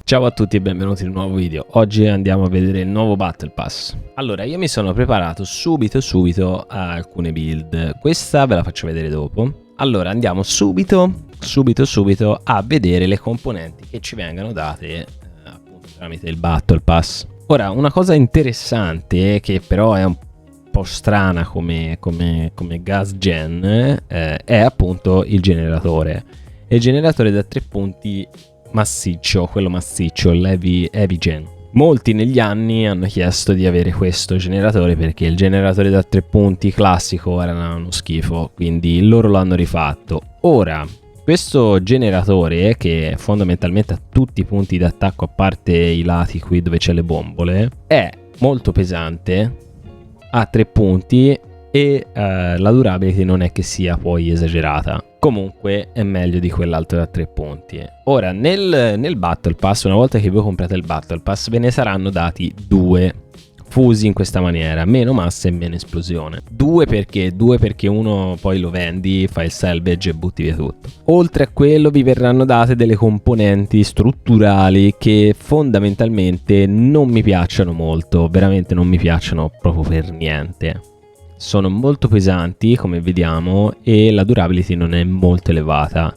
Ciao a tutti e benvenuti in un nuovo video. Oggi andiamo a vedere il nuovo Battle Pass. Allora, io mi sono preparato subito a alcune build. Questa ve la faccio vedere dopo. Allora, andiamo subito a vedere le componenti che ci vengono date appunto tramite il Battle Pass. Ora, una cosa interessante che però è un po' strana come gas gen è appunto il generatore. Il generatore da 3 punti massiccio, quello massiccio, l'Heavy Gen. Molti negli anni hanno chiesto di avere questo generatore perché il generatore da 3 punti classico era uno schifo, quindi loro l'hanno rifatto. Ora, questo generatore, che fondamentalmente ha tutti i punti d'attacco a parte i lati qui dove c'è le bombole, è molto pesante, ha 3 punti e la durability non è che sia poi esagerata. Comunque è meglio di quell'altro da 3 punti. Ora nel Battle Pass, una volta che voi comprate il Battle Pass, ve ne saranno dati 2 fusi in questa maniera: meno massa e meno esplosione. 2 perché? 2 perché uno poi lo vendi, fai il salvage e butti via tutto. Oltre a quello vi verranno date delle componenti strutturali che fondamentalmente non mi piacciono molto, veramente non mi piacciono proprio per niente. Sono molto pesanti, come vediamo, e la durability non è molto elevata.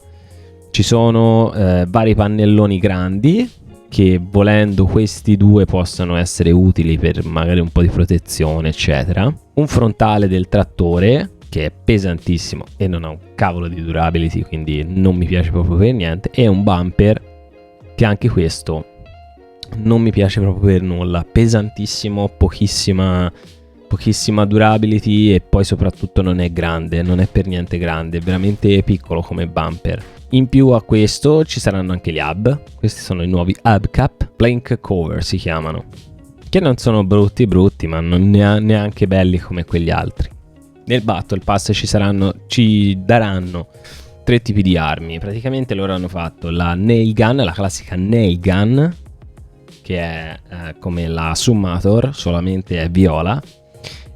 Ci sono vari pannelloni grandi che, volendo, questi 2 possono essere utili per magari un po' di protezione, eccetera. Un frontale del trattore che è pesantissimo e non ha un cavolo di durability, quindi non mi piace proprio per niente. E un bumper che anche questo non mi piace proprio per nulla, pesantissimo, pochissima durability, e poi soprattutto non è grande, non è per niente grande, è veramente piccolo come bumper. In più a questo ci saranno anche gli hub. Questi sono i nuovi hub cap, plank cover si chiamano, che non sono brutti, ma non neanche belli come quegli altri. Nel Battle Pass ci daranno 3 tipi di armi. Praticamente loro hanno fatto la nail gun, la classica nail gun, che è come la Summator, solamente è viola.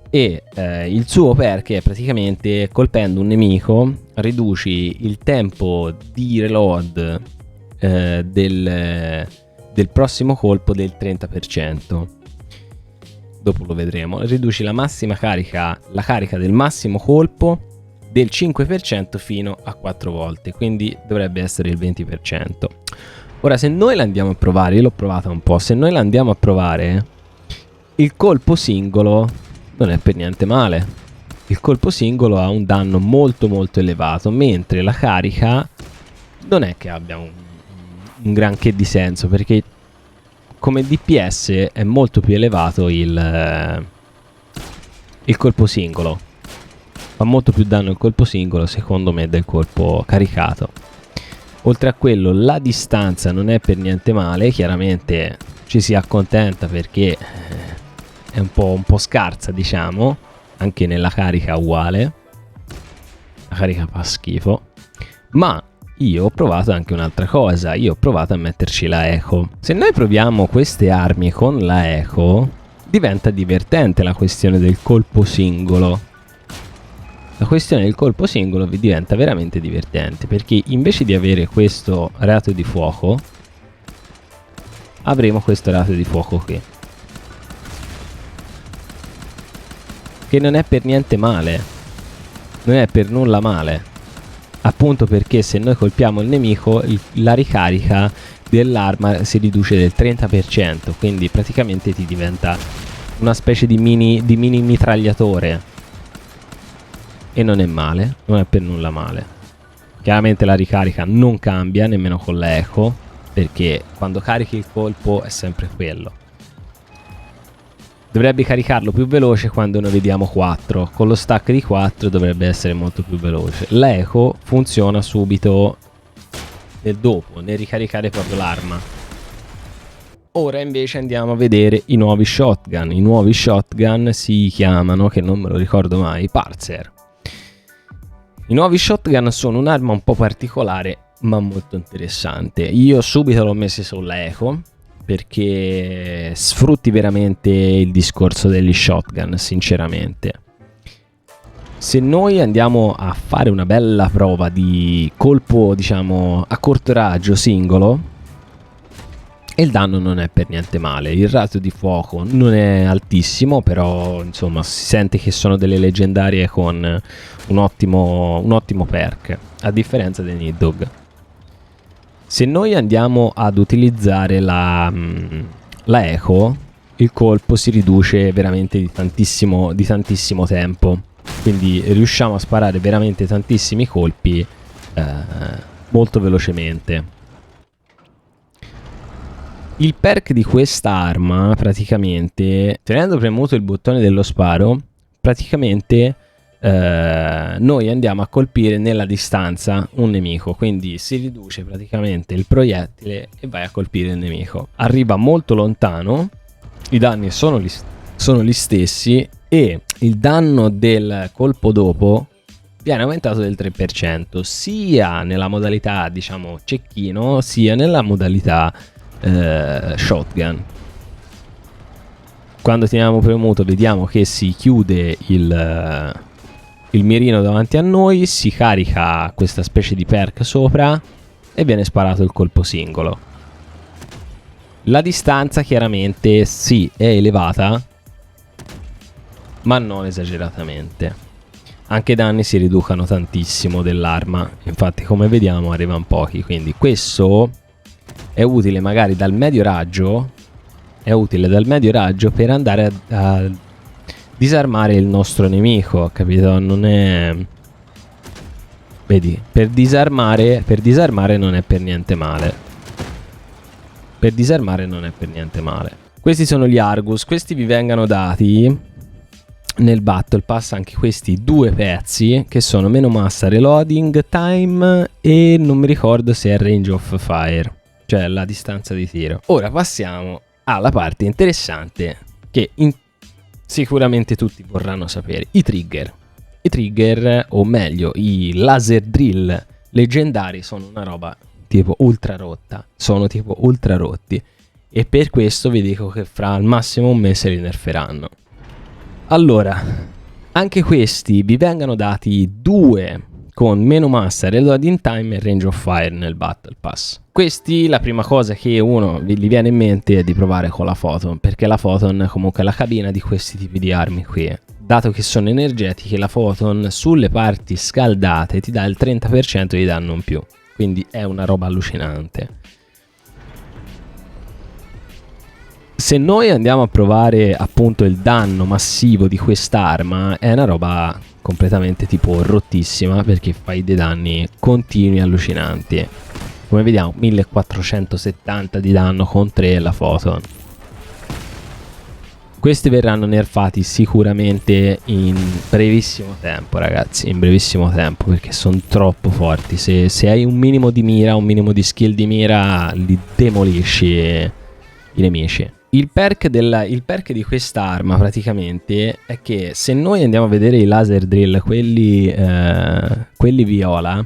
E il suo perk è praticamente: colpendo un nemico riduci il tempo di reload del prossimo colpo del 30%. Dopo lo vedremo. Riduci la carica del massimo colpo del 5% fino a 4 volte, quindi dovrebbe essere il 20%. Ora, se noi la andiamo a provare, io l'ho provata un po', se noi la andiamo a provare, il colpo singolo non è per niente male. Il colpo singolo ha un danno molto elevato, mentre la carica non è che abbia un granché di senso, perché come DPS è molto più elevato il colpo singolo. Fa molto più danno il colpo singolo, secondo me, del colpo caricato. Oltre a quello, la distanza non è per niente male. Chiaramente ci si accontenta perché è un po' scarsa, diciamo. Anche nella carica uguale, la carica fa schifo. Ma io ho provato anche un'altra cosa, io ho provato a metterci la eco. Se noi proviamo queste armi con la eco, diventa divertente la questione del colpo singolo. La questione del colpo singolo vi diventa veramente divertente, perché invece di avere questo rato di fuoco, avremo questo rato di fuoco qui, che non è per niente male, non è per nulla male, appunto perché se noi colpiamo il nemico la ricarica dell'arma si riduce del 30%, quindi praticamente ti diventa una specie di mini mitragliatore, e non è male, non è per nulla male. Chiaramente la ricarica non cambia nemmeno con l'eco, perché quando carichi il colpo è sempre quello. Dovrebbe caricarlo più veloce quando noi vediamo 4. Con lo stack di 4 dovrebbe essere molto più veloce. L'eco funziona subito nel ricaricare proprio l'arma. Ora invece andiamo a vedere i nuovi shotgun. I nuovi shotgun si chiamano, che non me lo ricordo mai, Parzer. I nuovi shotgun sono un'arma un po' particolare ma molto interessante. Io subito l'ho messo sulla eco perché sfrutti veramente il discorso degli shotgun, sinceramente. Se noi andiamo a fare una bella prova di colpo, diciamo, a corto raggio singolo, e il danno non è per niente male. Il ratio di fuoco non è altissimo, però insomma si sente che sono delle leggendarie con un ottimo perk, a differenza dei Nidhogg. Se noi andiamo ad utilizzare la eco, il colpo si riduce veramente di tantissimo tempo, quindi riusciamo a sparare veramente tantissimi colpi molto velocemente. Il perk di questa arma, praticamente, tenendo premuto il bottone dello sparo, praticamente noi andiamo a colpire nella distanza un nemico, quindi si riduce praticamente il proiettile e vai a colpire il nemico. Arriva molto lontano, i danni sono gli stessi e il danno del colpo dopo viene aumentato del 3%, sia nella modalità, diciamo, cecchino, sia nella modalità shotgun. Quando teniamo premuto vediamo che si chiude il mirino davanti a noi, si carica questa specie di perk sopra e viene sparato il colpo singolo. La distanza chiaramente sì è elevata, ma non esageratamente. Anche i danni si riducono tantissimo dell'arma, infatti come vediamo arrivano pochi, quindi questo è utile magari dal medio raggio, per andare a disarmare il nostro nemico, capito? Non è... Vedi, per disarmare non è per niente male. Questi sono gli Argus, questi vi vengono dati nel Battle Pass, anche questi due pezzi che sono meno massa, reloading time e non mi ricordo se è range of fire, cioè la distanza di tiro. Ora passiamo alla parte interessante che sicuramente tutti vorranno sapere: i trigger, o meglio i laser drill leggendari, sono una roba tipo ultra rotta, sono tipo ultra rotti, e per questo vi dico che fra al massimo un mese li nerferanno. Allora, anche questi vi vengono dati due con meno massa, reloading time e range of fire nel Battle Pass. Questi, la prima cosa che uno gli viene in mente è di provare con la Photon, perché la Photon è comunque la cabina di questi tipi di armi qui. Dato che sono energetiche, la Photon sulle parti scaldate ti dà il 30% di danno in più, quindi è una roba allucinante. Se noi andiamo a provare appunto il danno massivo di quest'arma, è una roba completamente tipo rottissima, perché fai dei danni continui allucinanti. Come vediamo 1470 di danno con 3 la Photon. Questi verranno nerfati sicuramente in brevissimo tempo, ragazzi, in brevissimo tempo, perché sono troppo forti. Se hai un minimo di mira, un minimo di skill di mira, li demolisci i nemici. Il perk di quest'arma praticamente è che se noi andiamo a vedere i laser drill, quelli viola,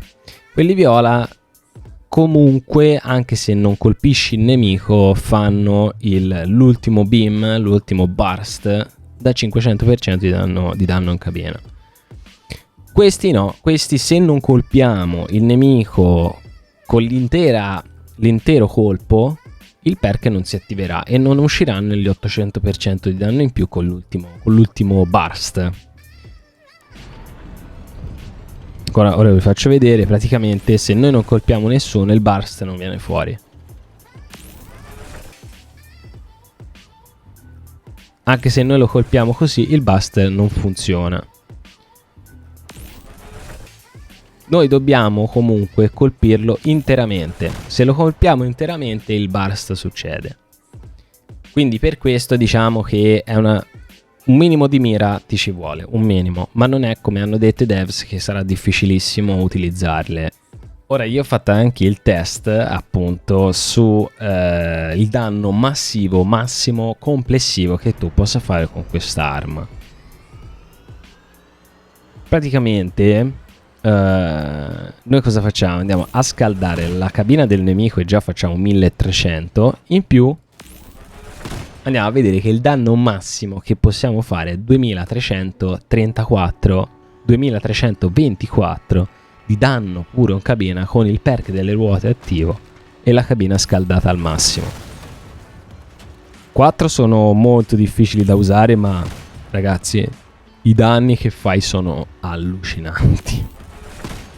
comunque, anche se non colpisci il nemico, fanno l'ultimo beam, l'ultimo burst da 500% di danno in cabina. Questi no, questi se non colpiamo il nemico con l'intero colpo, il perk non si attiverà e non usciranno gli 800% di danno in più con l'ultimo burst. Ora vi faccio vedere, praticamente se noi non colpiamo nessuno il burst non viene fuori. Anche se noi lo colpiamo così il burst non funziona. Noi dobbiamo comunque colpirlo interamente. Se lo colpiamo interamente il burst succede. Quindi per questo diciamo che è un minimo di mira ti ci vuole, un minimo. Ma non è come hanno detto i devs che sarà difficilissimo utilizzarle. Ora io ho fatto anche il test appunto su il danno massimo complessivo che tu possa fare con quest'arma. Praticamente noi cosa facciamo? Andiamo a scaldare la cabina del nemico e già facciamo 1300. In più andiamo a vedere che il danno massimo che possiamo fare è 2324 di danno puro in cabina con il perk delle ruote attivo e la cabina scaldata al massimo. 4 sono molto difficili da usare, ma ragazzi, i danni che fai sono allucinanti.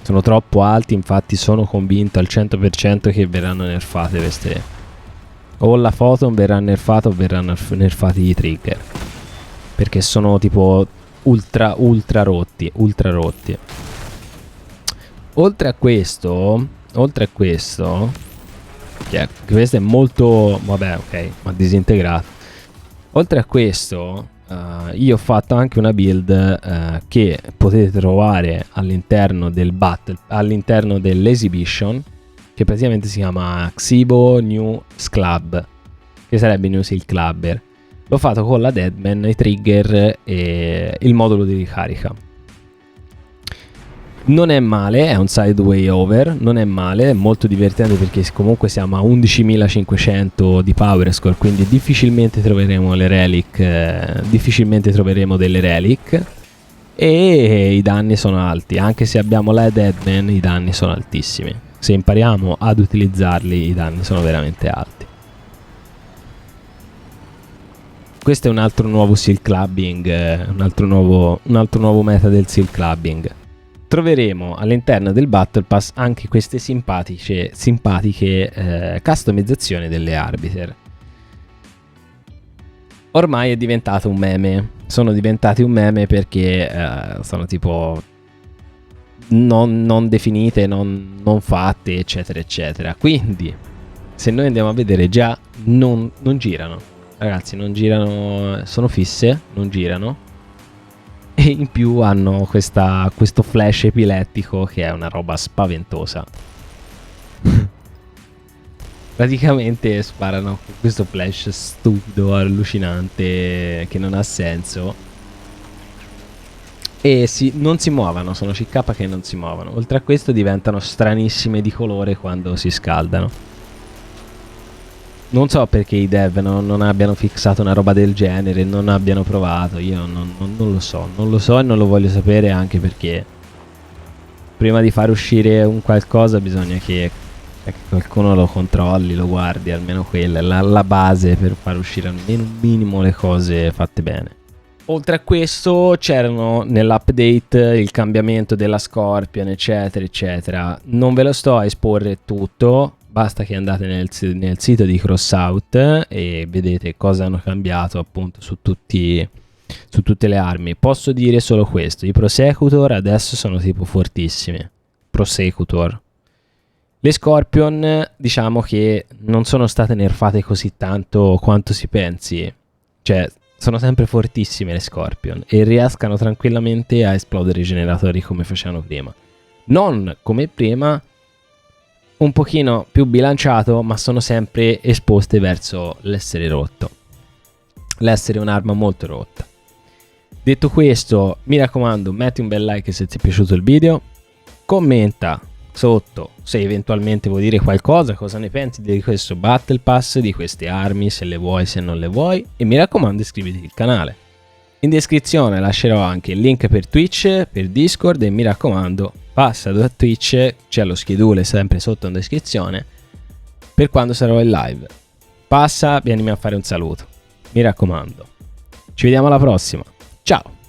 Sono troppo alti, infatti sono convinto al 100% che verranno nerfate queste. O la Photon verrà nerfata o verranno nerfati i trigger. Perché sono tipo ultra rotti. Oltre a questo, che questo è molto, vabbè, ok, ma disintegrato. Oltre a questo, io ho fatto anche una build che potete trovare all'interno del battle, all'interno dell'Exhibition, che praticamente si chiama Xibo New Sclub, che sarebbe New Seal Clubber. L'ho fatto con la Deadman, i trigger e il modulo di ricarica. Non è male, è un sideway over, non è male, è molto divertente perché comunque siamo a 11.500 di power score, quindi difficilmente troveremo le relic, difficilmente troveremo delle relic, e i danni sono alti, anche se abbiamo la Deadman i danni sono altissimi. Se impariamo ad utilizzarli i danni sono veramente alti. Questo è un altro nuovo seal clubbing, un altro nuovo meta del seal clubbing. Troveremo all'interno del Battle Pass anche queste simpatiche customizzazioni delle Arbiter. Ormai è diventato un meme. Sono diventati un meme perché sono tipo non definite, non fatte, eccetera, eccetera. Quindi, se noi andiamo a vedere, già non girano. Ragazzi, non girano, sono fisse, non girano. E in più hanno questo flash epilettico che è una roba spaventosa. Praticamente sparano con questo flash stupido, allucinante, che non ha senso. E non si muovono, sono CK che non si muovono. Oltre a questo diventano stranissime di colore quando si scaldano. Non so perché i dev non abbiano fissato una roba del genere, non abbiano provato, io non lo so e non lo voglio sapere, anche perché prima di far uscire un qualcosa bisogna che qualcuno lo controlli, lo guardi, almeno quella è la base per far uscire almeno un minimo le cose fatte bene. Oltre a questo c'erano nell'update il cambiamento della Scorpion, eccetera, eccetera. Non ve lo sto a esporre tutto. Basta che andate nel sito di Crossout e vedete cosa hanno cambiato appunto su tutte le armi. Posso dire solo questo: i Prosecutor adesso sono tipo fortissimi. Prosecutor. Le Scorpion diciamo che non sono state nerfate così tanto quanto si pensi. Cioè sono sempre fortissime le Scorpion e riescano tranquillamente a esplodere i generatori come facevano prima. Non come prima, un pochino più bilanciato, ma sono sempre esposte verso l'essere rotto, l'essere un'arma molto rotta. Detto questo, mi raccomando, metti un bel like se ti è piaciuto il video, commenta sotto se eventualmente vuoi dire qualcosa, cosa ne pensi di questo Battle Pass, di queste armi, se le vuoi, se non le vuoi, e mi raccomando iscriviti al canale. In descrizione lascerò anche il link per Twitch, per Discord, e mi raccomando passa da Twitch, c'è lo schedule sempre sotto in descrizione per quando sarò in live. Passa, vienimi a fare un saluto, mi raccomando. Ci vediamo alla prossima, ciao!